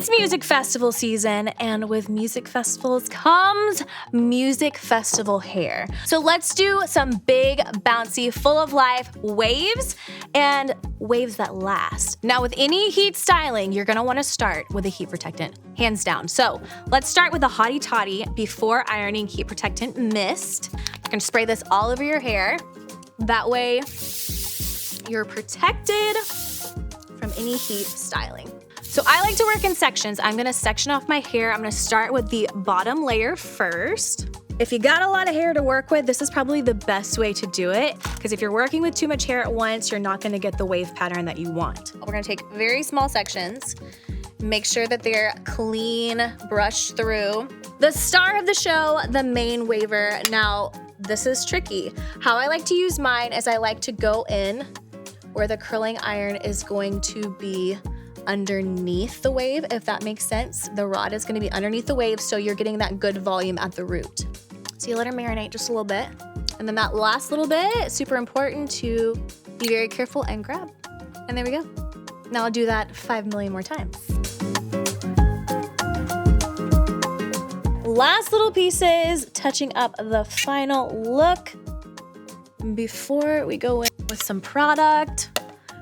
It's music festival season, and with music festivals comes music festival hair. So let's do some big, bouncy, full of life waves and waves that last. Now with any heat styling, you're gonna wanna start with a heat protectant, hands down. So let's start with the Hottie Toddy Before Ironing Heat Protectant Mist. You're gonna spray this all over your hair. That way you're protected from any heat styling. So I like to work in sections. I'm gonna section off my hair. I'm gonna start with the bottom layer first. If you got a lot of hair to work with, this is probably the best way to do it, because if you're working with too much hair at once, you're not gonna get the wave pattern that you want. We're gonna take very small sections, make sure that they're clean, brushed through. The star of the show, the main waver. Now, this is tricky. How I like to use mine is I like to go in where the curling iron is going to be underneath the wave, if that makes sense. The rod is gonna be underneath the wave, so you're getting that good volume at the root. So you let her marinate just a little bit. And then that last little bit, super important to be very careful and grab. And there we go. Now I'll do that 5 million more times. Last little pieces, touching up the final look before we go in with some product.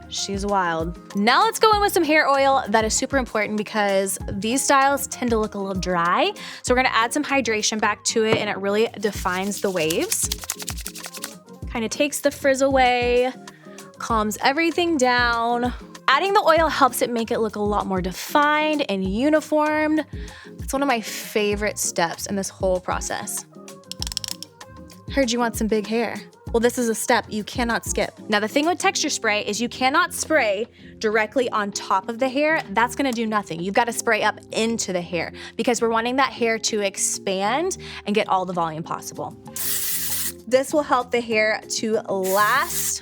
She's wild. Now let's go in with some hair oil. That is super important because these styles tend to look a little dry. So we're gonna add some hydration back to it, and it really defines the waves. Kind of takes the frizz away, calms everything down. Adding the oil helps it make it look a lot more defined and uniformed. It's one of my favorite steps in this whole process. Heard you want some big hair. Well, this is a step you cannot skip. Now, the thing with texture spray is you cannot spray directly on top of the hair. That's gonna do nothing. You've gotta spray up into the hair because we're wanting that hair to expand and get all the volume possible. This will help the hair to last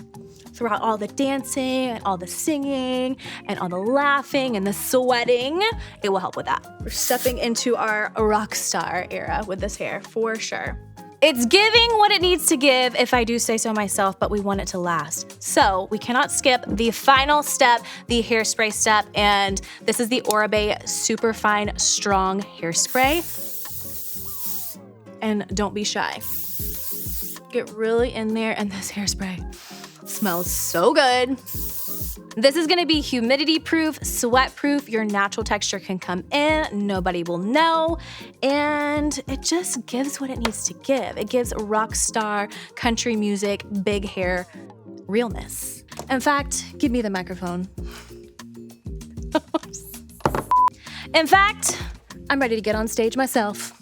throughout all the dancing and all the singing and all the laughing and the sweating. It will help with that. We're stepping into our rock star era with this hair for sure. It's giving what it needs to give, if I do say so myself, but we want it to last. So we cannot skip the final step, the hairspray step, and this is the Oribe Superfine Strong Hairspray. And don't be shy. Get really in there, and this hairspray smells so good. This is gonna be humidity proof, sweat proof. Your natural texture can come in, nobody will know. And it just gives what it needs to give. It gives rock star, country music, big hair realness. In fact, give me the microphone. In fact, I'm ready to get on stage myself.